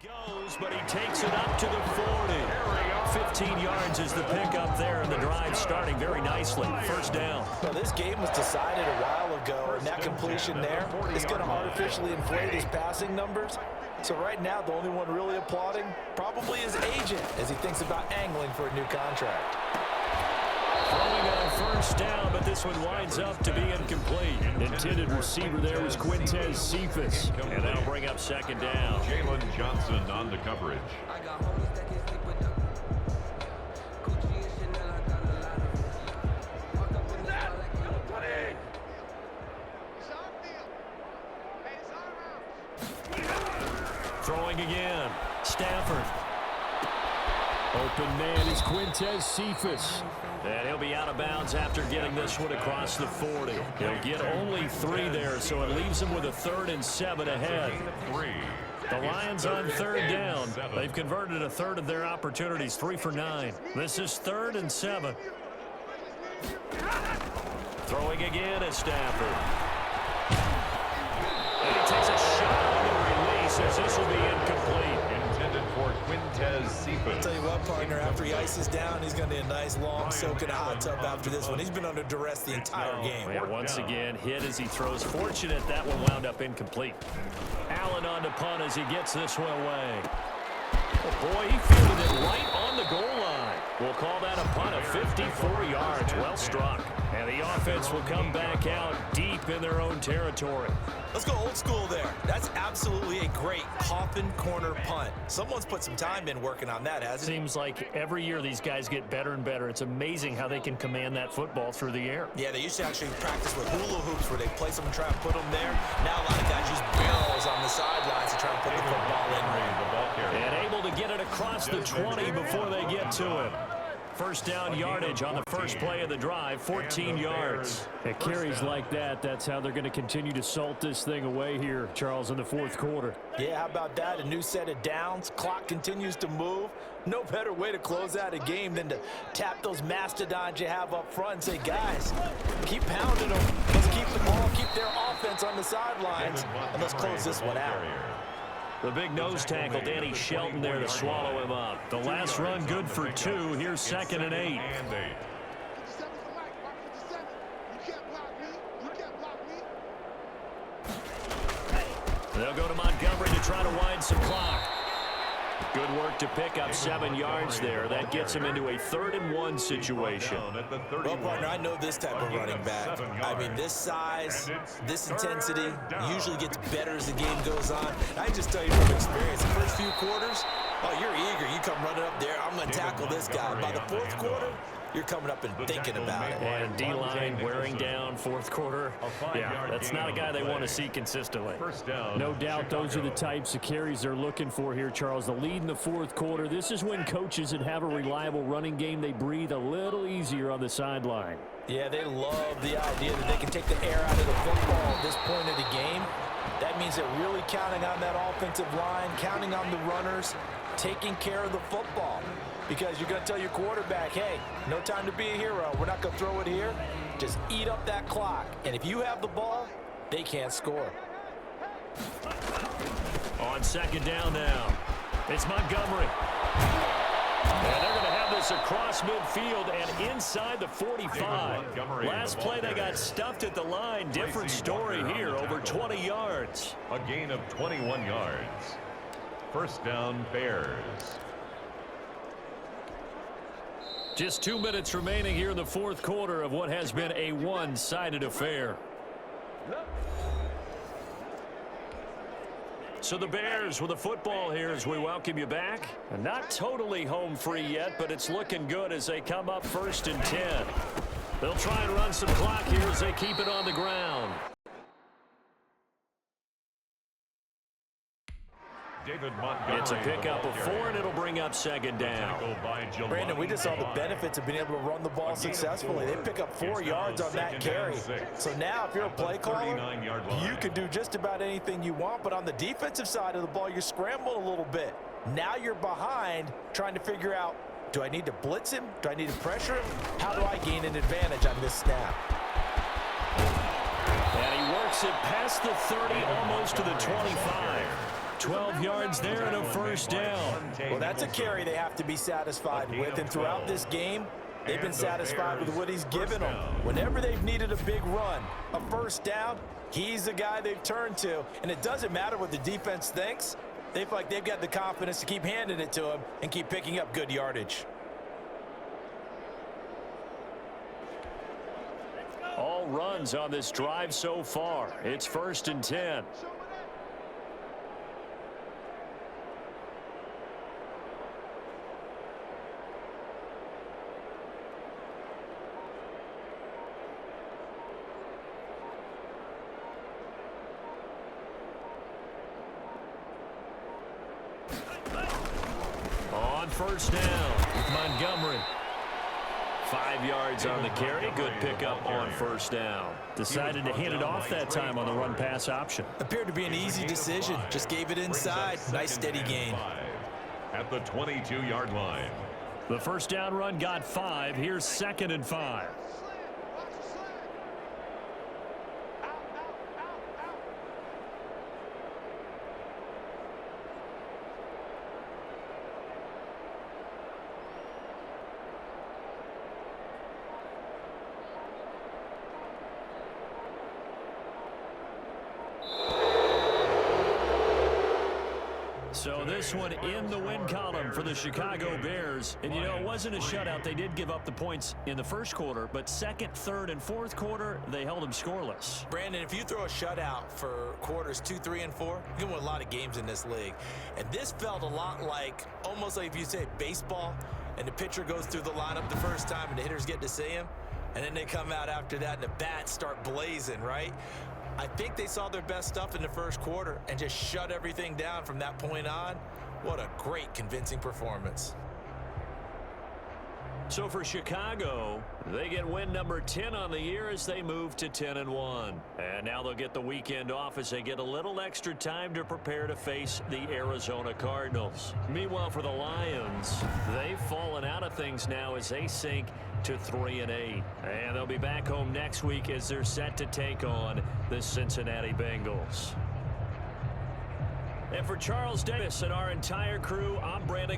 Goes, but he takes it up to the 40. 15 yards is the pickup there, and the drive starting very nicely. First down. Well, this game was decided a while ago, and that completion there is going to artificially inflate his passing numbers. So right now, the only one really applauding probably his agent as he thinks about angling for a new contract. Throwing on first down, but this one winds up to be incomplete. Intended receiver there was Quintez Cephas. And that'll bring up second down. Jalen Johnson on the coverage. Throwing again. Stafford. Open man is Quintez Cephas. And he'll be out of bounds after getting this one across the 40. He'll get only 3 there, so it leaves him with a 3rd and 7 ahead. The Lions on 3rd down. They've converted a third of their opportunities, 3 for 9. This is 3rd and 7. Throwing again is Stafford. And he takes a shot on the release as this will be incomplete. Intended for Quintez Cephas. I'll tell you what, partner, after he ices down, he's going to need a nice long soak in a hot tub after this one. He's been under duress the entire game. Yeah, once again, hit as he throws. Fortunate that one wound up incomplete. Allen on to punt as he gets this one away. Oh boy, he fielded it right on the goal line. We'll call that a punt of 54 yards. Well struck. And the offense will come back out deep in their own territory. Let's go old school there. That's absolutely a great coffin corner punt. Someone's put some time in working on that, hasn't it? Seems like every year these guys get better and better. It's amazing how they can command that football through the air. Yeah, they used to actually practice with hula hoops where they place them and try and put them there. Now a lot of guys use barrels on the sidelines to try and put the football in. And able to get it across the 20 before they get to him. First down yardage on the first play of the drive, 14 yards. At carries like that, that's how they're going to continue to salt this thing away here, Charles, in the 4th quarter. Yeah, how about that? A new set of downs. Clock continues to move. No better way to close out a game than to tap those mastodons you have up front and say, guys, keep pounding them. Let's keep the ball, keep their offense on the sidelines, and let's close this one out. The big nose tackle, Danny Shelton there to swallow him up. The last run good for 2. Here's 2nd and 8. They'll go to Montgomery to try to wind some clock. Good work to pick up 7 yards there. That gets him into a 3rd and 1 situation. Well, partner, I know this type of running back. I mean, this size, this intensity usually gets better as the game goes on. I just tell you from experience, the first few quarters, oh, you're eager. You come running up there, I'm going to tackle this guy. By the 4th quarter, you're coming up and thinking about it. And D-line wearing down 4th quarter. Yeah, that's not a guy they want to see consistently. No doubt those are the types of carries they're looking for here, Charles. The lead in the 4th quarter. This is when coaches that have a reliable running game, they breathe a little easier on the sideline. Yeah, they love the idea that they can take the air out of the football at this point of the game. That means they're really counting on that offensive line, counting on the runners, taking care of the football. Because you're going to tell your quarterback, hey, no time to be a hero. We're not going to throw it here. Just eat up that clock. And if you have the ball, they can't score. On 2nd down now, it's Montgomery. And they're going to have this across midfield and inside the 45. Last play, they got stuffed at the line. Different story here, over 20 yards. A gain of 21 yards. First down, Bears. Just 2 minutes remaining here in the 4th quarter of what has been a one-sided affair. So the Bears with the football here as we welcome you back. Not totally home free yet, but it's looking good as they come up 1st and 10. They'll try and run some clock here as they keep it on the ground. David Montgomery. It's a pickup of 4, and it'll bring up 2nd down. Brandon, we just saw the benefits of being able to run the ball successfully. They pick up 4 yards on that carry. So now if you're a play caller, you can do just about anything you want. But on the defensive side of the ball, you're scrambling a little bit. Now you're behind trying to figure out, do I need to blitz him? Do I need to pressure him? How do I gain an advantage on this snap? And he works it past the 30, almost to the 25. 12 yards there and a first down. Well, that's a carry they have to be satisfied with, and throughout this game, they've been satisfied with what he's given them. Whenever they've needed a big run, a first down, he's the guy they've turned to. And it doesn't matter what the defense thinks. They feel like they've got the confidence to keep handing it to him and keep picking up good yardage. All runs on this drive so far. It's 1st and 10. On first down with Montgomery. 5 yards on the carry. Good pickup on first down. Decided to hand it off that time on the run-pass option. Appeared to be an easy decision. Just gave it inside. Nice steady gain. At the 22-yard line. The first down run got 5. Here's 2nd and 5. So this one in the win column for the Chicago Bears. And, you know, it wasn't a shutout. They did give up the points in the first quarter, but second, third, and fourth quarter, they held them scoreless. Brandon, if you throw a shutout for quarters 2, 3, and 4, you can win a lot of games in this league. And this felt a lot like, almost like if you say baseball, and the pitcher goes through the lineup the first time and the hitters get to see him, and then they come out after that and the bats start blazing, right? I think they saw their best stuff in the first quarter and just shut everything down from that point on. What a great, convincing performance. So for Chicago, they get win number 10 on the year as they move to 10-1. And now they'll get the weekend off as they get a little extra time to prepare to face the Arizona Cardinals. Meanwhile, for the Lions, they've fallen out of things now as they sink to 3-8. And they'll be back home next week as they're set to take on the Cincinnati Bengals. And for Charles Davis and our entire crew, I'm Brandon.